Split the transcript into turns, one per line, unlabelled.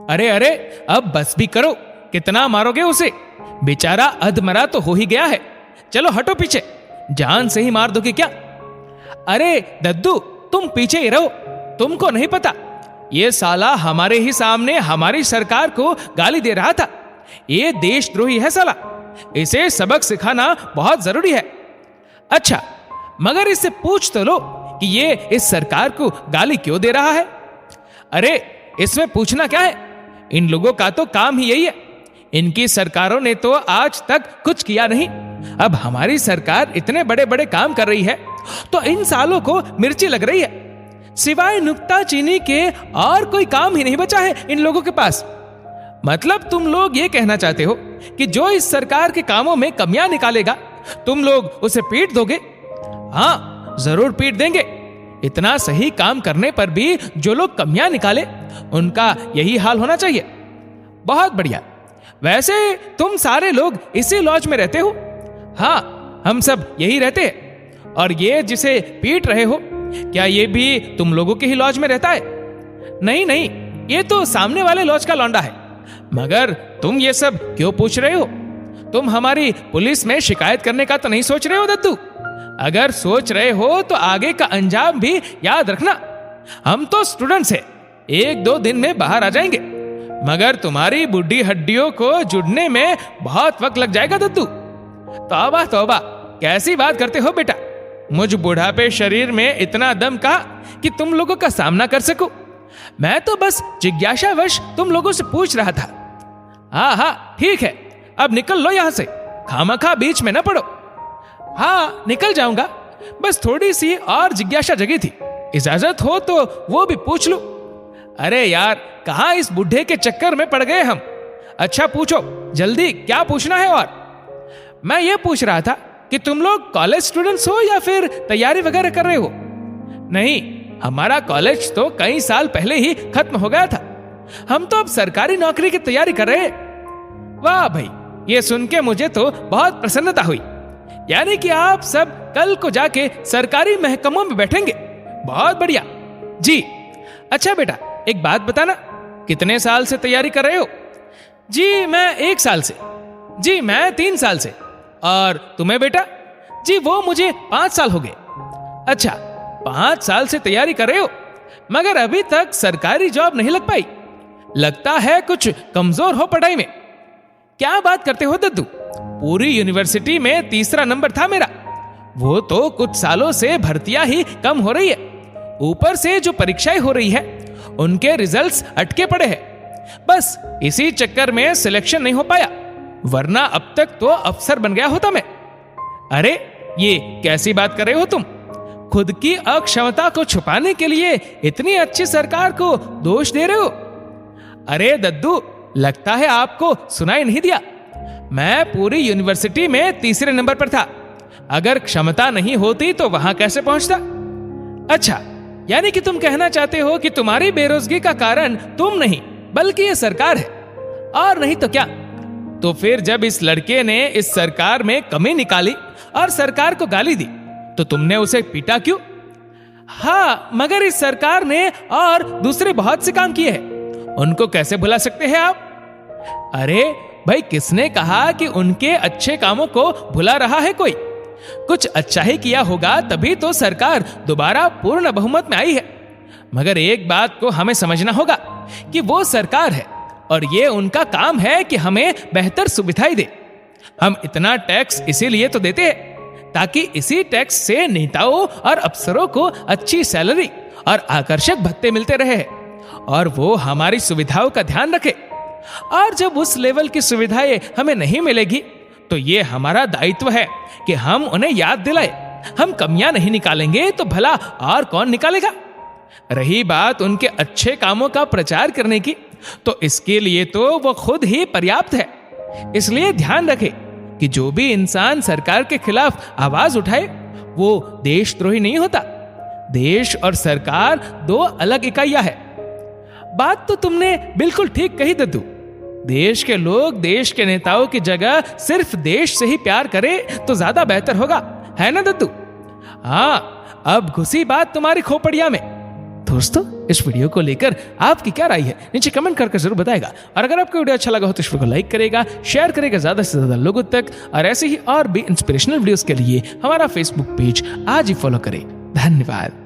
अरे अरे, अब बस भी करो, कितना मारोगे उसे? बेचारा अधमरा तो हो ही गया है। चलो हटो पीछे, जान से ही मार दोगे क्या? अरे दद्दू, तुम पीछे ही रहो, तुमको नहीं पता ये साला हमारे ही सामने हमारी सरकार को गाली दे रहा था। ये देशद्रोही है साला, इसे सबक सिखाना बहुत जरूरी है। अच्छा, मगर इससे पूछ तो लो कि ये इस सरकार को गाली क्यों दे रहा है? अरे इसमें पूछना क्या है, इन लोगों का तो काम ही यही है। इनकी सरकारों ने तो आज तक कुछ किया नहीं, अब हमारी सरकार इतने बड़े बड़े काम कर रही है तो इन सालों को मिर्ची लग रही है। सिवाय नुक्ताचीनी के और कोई काम ही नहीं बचा है इन लोगों के पास। मतलब तुम लोग ये कहना चाहते हो कि जो इस सरकार के कामों में कमियां निकालेगा तुम लोग उसे पीट दोगे? हाँ, जरूर पीट देंगे। इतना सही काम करने पर भी जो लोग कमियां निकाले उनका यही हाल होना चाहिए। बहुत बढ़िया। वैसे तुम सारे लोग इसी लॉज में रहते हो? हाँ, हम सब यही रहते हैं। और ये जिसे पीट रहे हो, क्या ये भी तुम लोगों के ही लॉज में रहता है? नहीं नहीं, ये तो सामने वाले लॉज का लौंडा है। मगर तुम ये सब क्यों पूछ रहे हो? तुम हमारी पुलिस में शिकायत करने का तो नहीं सोच रहे हो दद्दू? अगर सोच रहे हो तो आगे का अंजाम भी याद रखना। हम तो स्टूडेंट्स हैं, 1-2 दिन में बाहर आ जाएंगे, मगर तुम्हारी बुढ़ी हड्डियों को जुड़ने में बहुत वक्त लग जाएगा दद्दू। तौबा तौबा, कैसी बात करते हो बेटा? मुझ बुढ़ापे शरीर में इतना दम कहा कि तुम लोगों का सामना कर सकूं? मैं तो बस जिज्ञासावश तुम लोगों से पूछ रहा था। हाँ हाँ ठीक है, अब निकल लो यहां से, खामखा बीच में न पड़ो। हाँ निकल जाऊंगा, बस थोड़ी सी और जिज्ञासा जगी थी, इजाजत हो तो वो भी पूछ लूं। अरे यार, कहां इस बुढ़े के चक्कर में पड़ गए हम। अच्छा पूछो जल्दी, क्या पूछना है? और मैं ये पूछ रहा था कि तुम लोग कॉलेज स्टूडेंट्स हो या फिर तैयारी वगैरह कर रहे हो? नहीं, हमारा कॉलेज तो कई साल पहले ही खत्म हो गया था, हम तो अब सरकारी नौकरी की तैयारी कर रहे हैं। वाह भाई, ये सुन के मुझे तो बहुत प्रसन्नता हुई। यानी कि आप सब कल को जाके सरकारी महकमों में बैठेंगे। बहुत बढ़िया जी। अच्छा बेटा, एक बात बताना, कितने साल से तैयारी कर रहे हो? जी मैं 1 साल से। जी मैं 3 साल से। और तुम्हें बेटा? जी वो मुझे 5 साल हो गए। अच्छा, 5 साल से तैयारी कर रहे हो, मगर अभी तक सरकारी जॉब नहीं लग पाई। लगता है कुछ कमजोर हो पढ़ाई में। क्या बात करते हो दद्दू, पूरी यूनिवर्सिटी में 3रा नंबर था मेरा। वो तो कुछ सालों से भर्तियां ही कम हो रही है, ऊपर से जो परीक्षाएं हो रही है उनके रिजल्ट्स अटके पड़े हैं। बस इसी चक्कर में सिलेक्शन नहीं हो पाया, वरना अब तक तो अफसर बन गया होता मैं। अरे ये कैसी बात कर रहे हो तुम? खुद की अक्षमता को छुपाने के लिए इतनी अच्छी सरकार को दोष दे रहे हो? अरे दद्दू, लगता है आपको सुनाई नहीं दिया। मैं पूरी यूनिवर्सिटी में 3रे नंबर पर था। अगर क्षमता नहीं होती तो वहां कैसे पहुंचता? अच्छा, यानी कि तुम कहना चाहते हो कि तुम्हारी बेरोजगारी का कारण तुम नहीं बल्कि ये सरकार है। और नहीं तो क्या? तो फिर जब इस लड़के ने इस सरकार में कमी निकाली और सरकार को गाली दी तो तुमने उसे पीटा क्यों? हाँ, मगर इस सरकार ने और दूसरे बहुत से काम किए हैं, उनको कैसे भुला सकते हैं आप? अरे भाई, किसने कहा कि उनके अच्छे कामों को भुला रहा है कोई? कुछ अच्छा ही किया होगा तभी तो सरकार दोबारा पूर्ण बहुमत में आई है। मगर एक बात को हमें समझना होगा कि वो सरकार है और ये उनका काम है कि हमें बेहतर सुविधाएं दे। हम इतना टैक्स इसीलिए तो देते हैं ताकि इसी टैक्स से नेताओं और अफसरों को अच्छी सैलरी और आकर्षक भत्ते मिलते रहे और वो हमारी सुविधाओं का ध्यान रखे। और जब उस लेवल की सुविधाएं हमें नहीं मिलेगी तो ये हमारा दायित्व है कि हम उन्हें याद दिलाए। हम कमियां नहीं निकालेंगे तो भला और कौन निकालेगा? रही बात उनके अच्छे कामों का प्रचार करने की, तो इसके लिए तो वो खुद ही पर्याप्त है। इसलिए ध्यान रखें कि जो भी इंसान सरकार के खिलाफ आवाज उठाए वो देशद्रोही नहीं होता। देश और सरकार 2 अलग इकाइयां हैं। बात तो तुमने बिल्कुल ठीक कही दद्दू। देश के लोग देश के नेताओं की जगह सिर्फ देश से ही प्यार करें तो ज्यादा बेहतर होगा, है ना दद्दू? हाँ, अब घुसी बात तुम्हारी खोपड़िया में। दोस्तों, इस वीडियो को लेकर आपकी क्या राय है नीचे कमेंट करके जरूर बताएगा। और अगर आपको वीडियो अच्छा लगा हो तो इस वीडियो को लाइक करेगा, शेयर करेगा ज्यादा से ज्यादा लोगों तक। और ऐसे ही और भी इंस्पिरेशनल वीडियोस के लिए हमारा फेसबुक पेज आज ही फॉलो करें। धन्यवाद।